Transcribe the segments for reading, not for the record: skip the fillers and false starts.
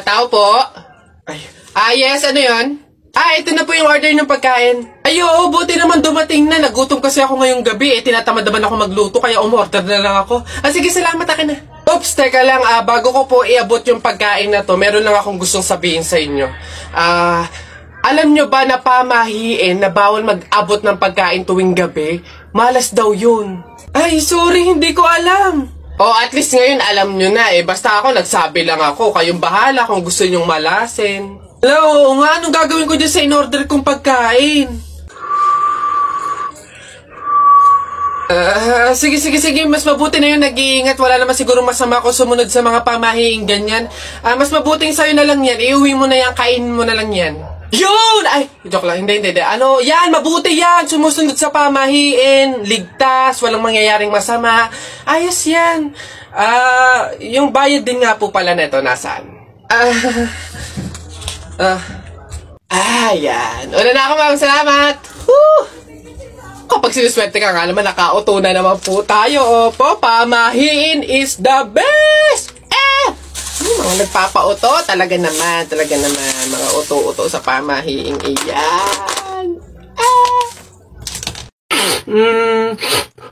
Tao po? Yes, ano yun? Ito na po yung order ng pagkain. Oo, buti naman dumating na. Nagutom kasi ako ngayong gabi. Tinatamad naman ako magluto, kaya umorder na lang ako. Sige, salamat, akin na. Oops, teka lang. Bago ko po iabot yung pagkain na to, meron lang akong gustong sabihin sa inyo. Alam nyo ba na pamahiin na bawal mag-abot ng pagkain tuwing gabi? Malas daw yun. Sorry, hindi ko alam. At least ngayon alam nyo na Basta ako, nagsabi lang ako. Kayong bahala kung gusto nyong malasin. Hello, anong gagawin ko dyan sa in-order kong pagkain? Sige. Mas mabuti na yung nag-iingat. Wala naman siguro masama ko sumunod sa mga pamahiing ganyan. Mas mabuting sa'yo na lang yan. Iuwi mo na yan, kainin mo na lang yan. Yun! Joke lang. Hindi. Yan, mabuti yan. Sumusunod sa pamahiin. Ligtas, walang mangyayaring masama. Ayos yan. Yung bayad din nga po pala neto, nasaan? Yan. Una na ako, ma'am. Salamat. Kapag sinuswerte ka nga naman, naka-auto na naman po tayo. Opo, pamahiin is the best! Mga nagpapa-auto, talaga naman. Mga auto-auto sa pamahiing iyan.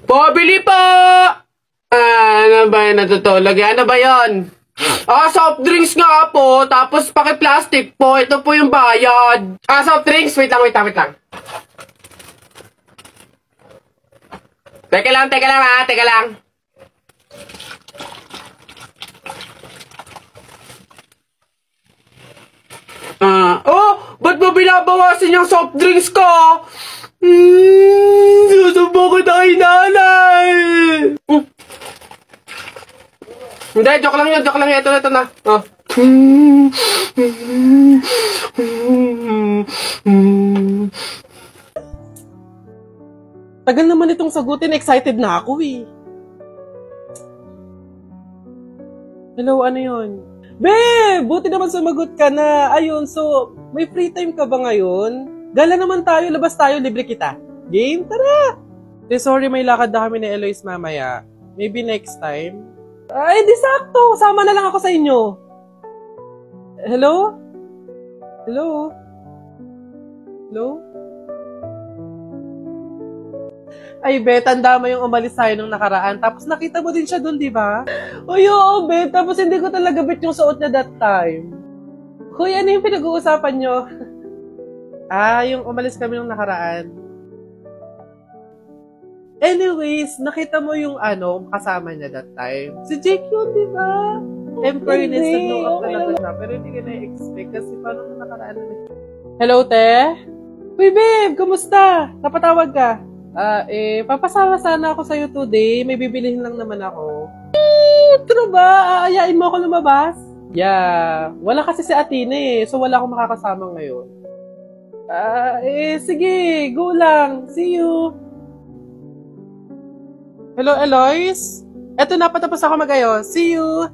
Pabili po! Ano ba yun natutulog? Ano ba yun? Soft drinks nga po, tapos paki-plastic po. Ito po yung bayad. Soft drinks, wait lang. Teka lang. Ba't mo binabawasin yung soft drinks ko? Susubo ko tayo, nanay. Hindi, joke lang yun. Ito na. Tagal naman itong sagutin. Excited na ako Hello, ano yun? Babe! Buti naman sumagot ka na. Ayun, so, may free time ka ba ngayon? Gala naman tayo, labas tayo, libre kita. Game? Tara! Sorry, may lakad na kami ni Eloise mamaya. Maybe next time. Di sakto. Sama na lang ako sa inyo. Hello? Bet, tanda mo yung umalis tayo nung nakaraan. Tapos nakita mo din siya dun, di ba? Oo, bet. Tapos hindi ko talaga bet yung suot niya that time. Hoy, ano yung pinag-uusapan nyo? Yung umalis kami nung nakaraan. Anyways, nakita mo yung kasama niya that time. Si Jake yun, di ba? Fairness, nag-blow up talaga siya. Pero hindi ka na-expect kasi paano nung nakaraan na. Hello, te? Uy, babe, kumusta? Napatawag ka? Papasama sana ako sa'yo today. May bibilihin lang naman ako. True ba? Aayain mo ako lumabas? Yeah. Wala kasi si Athena so wala akong makakasama ngayon. Sige. Go lang. See you. Hello, Eloise? Eto na, patapos ako mag-ayos. See you.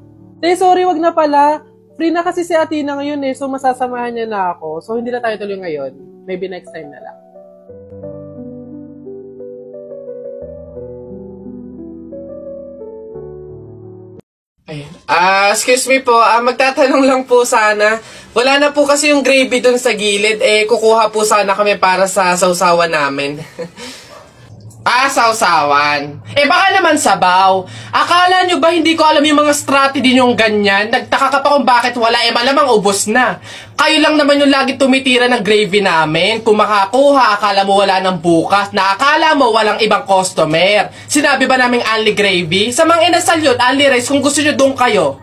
Sorry, wag na pala. Free na kasi si Athena ngayon so masasamahan niya na ako. So hindi na tayo tuloy ngayon. Maybe next time na lang. Excuse me po, magtatanong lang po sana. Wala na po kasi yung gravy dun sa gilid. Kukuha po sana kami para sa sausawan namin. Sausawan. Baka naman sabaw. Akala nyo ba hindi ko alam yung mga strategy nyong ganyan? Nagtaka ka pa kung bakit wala. Malamang ubos na. Kayo lang naman yung lagi tumitira ng gravy namin. Kung makakuha, akala mo wala ng bukas. Na akala mo walang ibang customer. Sinabi ba naming only gravy? Sa mga inasal yun, only rice. Kung gusto nyo doon kayo.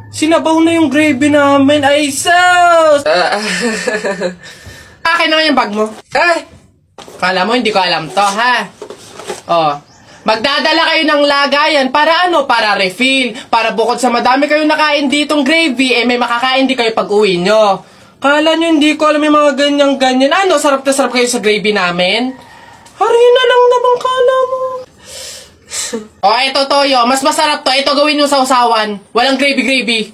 Sinabaw na yung gravy namin. Ay, sus! Akin naman yung bag mo. Kala mo hindi ko alam to, ha? Magdadala kayo ng lagayan para para refill. Para bukod sa madami kayong nakain ditong gravy, may makakain din kayo pag uwi nyo. Kala nyo hindi ko alam yung mga ganyan-ganyan. Sarap na sarap kayo sa gravy namin? Harina lang naman kala mo. Ito toyo, mas masarap to. Ito gawin nyo sa usawan. Walang gravy-gravy.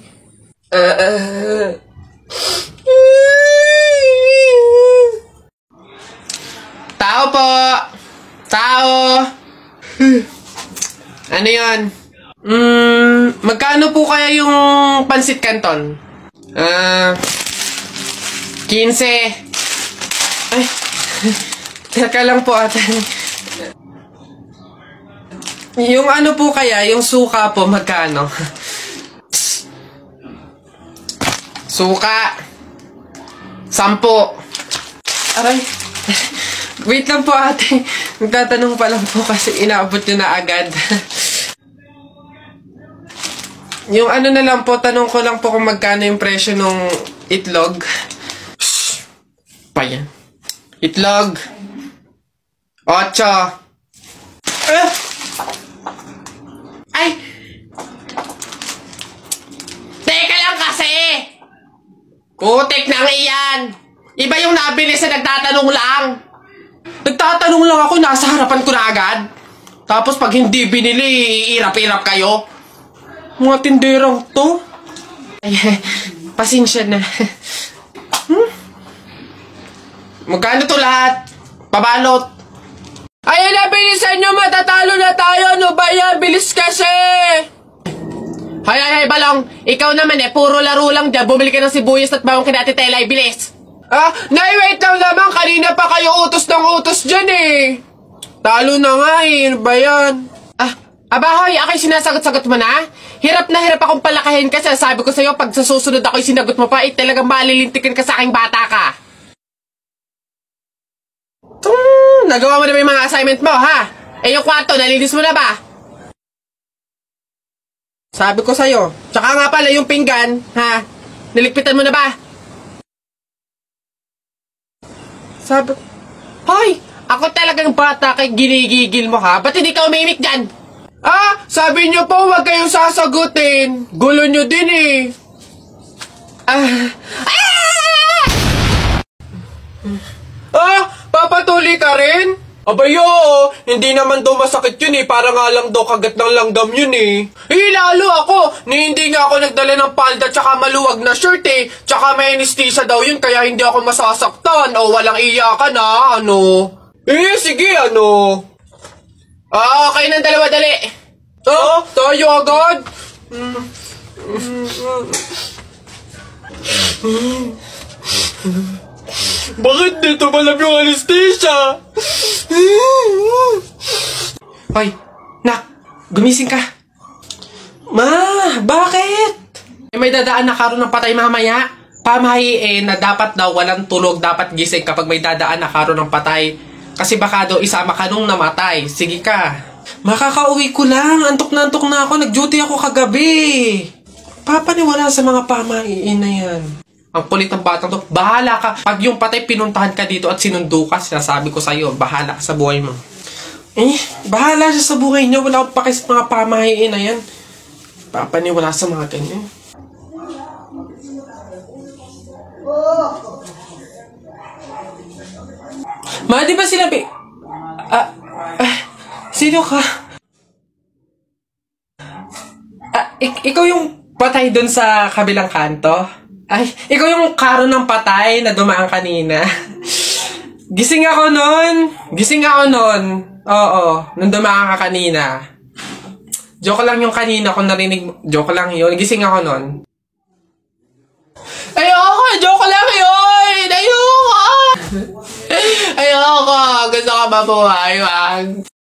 Tao po! Tao! Ano yun? Magkano po kaya yung pansit canton? 15. Ay, teka lang po ate. Yung ano po kaya, yung suka po, magkano? Suka. 10. Aray. Wait lang po ate. Nagtatanong pa lang po kasi inaabot nyo na agad. Yung ano na lang po, tanong ko lang po kung magkano yung presyo ng itlog. Shhh! Pa yan. Itlog. 8. Ay! Teka lang kasi! Putik na iyan! Iba yung nabili sa nagtatanong lang. Nagtatanong lang ako, nasa harapan ko na agad. Tapos pag hindi binili, iirap-irap kayo. Mga tinderang to. Ay, pasensya na. Magkano to lahat? Pabalot. Ayan na, bilisan nyo, matatalo na tayo. Ano ba yan? Bilis kasi. Hay, balong. Ikaw naman puro laro lang dyan. Bumili ka ng sibuyas at bawang kina Ate Tela, bilis. Wait lang naman. Kanina pa kayo utos ng utos dyan Talo na nga Ano ba yan? Abahoy, ako'y sinasagot-sagot mo na? Hirap na hirap akong palakahin kasi sabi ko sa'yo, pag sa susunod ako'y sinagot mo pa, talagang malilintikin ka sa aking bata ka. Nagawa mo na ba yung mga assignment mo, ha? Yung kwarto, nalinis mo na ba? Sabi ko sa'yo. Tsaka nga pala yung pinggan, ha? Niligpitan mo na ba? Sabi ko, hoy! Ako talagang bata kay ginigigil mo, ha? Ba't hindi ka umimik dyan? Sabi niyo po, huwag kayong sasagutin. Gulo niyo din Papatuloy ka rin? Abayo, hindi naman daw masakit yun para nga lang daw kagat ng langgam yun lalo ako, hindi nga ako nagdala ng palda tsaka maluwag na shirt tsaka may anesthesia daw yun kaya hindi ako masasaktan o walang iyakan sige okay ng dalawa dali. Tayo agad. Bakit dito malap yung anesthesia? Hoy, nak, gumising ka. Ma, bakit? May dadaan na karon ng patay mamaya. Pamahiin na dapat daw walang tulog, dapat gising kapag may dadaan na karon ng patay. Kasi baka daw isama ka nung namatay. Sige ka. Makakauwi ko lang. Antok na ako. Nag-duty ako kagabi. Papaniwala sa mga pamahiin na yan. Ang kulit ng batang to. Bahala ka. Pag yung patay pinuntahan ka dito at sinundo ka, sinasabi ko sa'yo, bahala ka sa buhay mo. Bahala siya sa buhay niyo. Wala akong paki sa mga pamahiin na yan. Papaniwala sa mga ganyan. Ma, di ba sinabi? Sino ka? Ikaw yung patay dun sa kabilang kanto? Ay, ikaw yung karo ng patay na dumaan kanina. Gising ako nun. Oo, nung dumaan ka kanina. Joke lang yung kanina kung narinig mo. Joke lang yun. Gising ako nun. Joke lang yun! Ayoko! Gusto ka mabuhay, wag.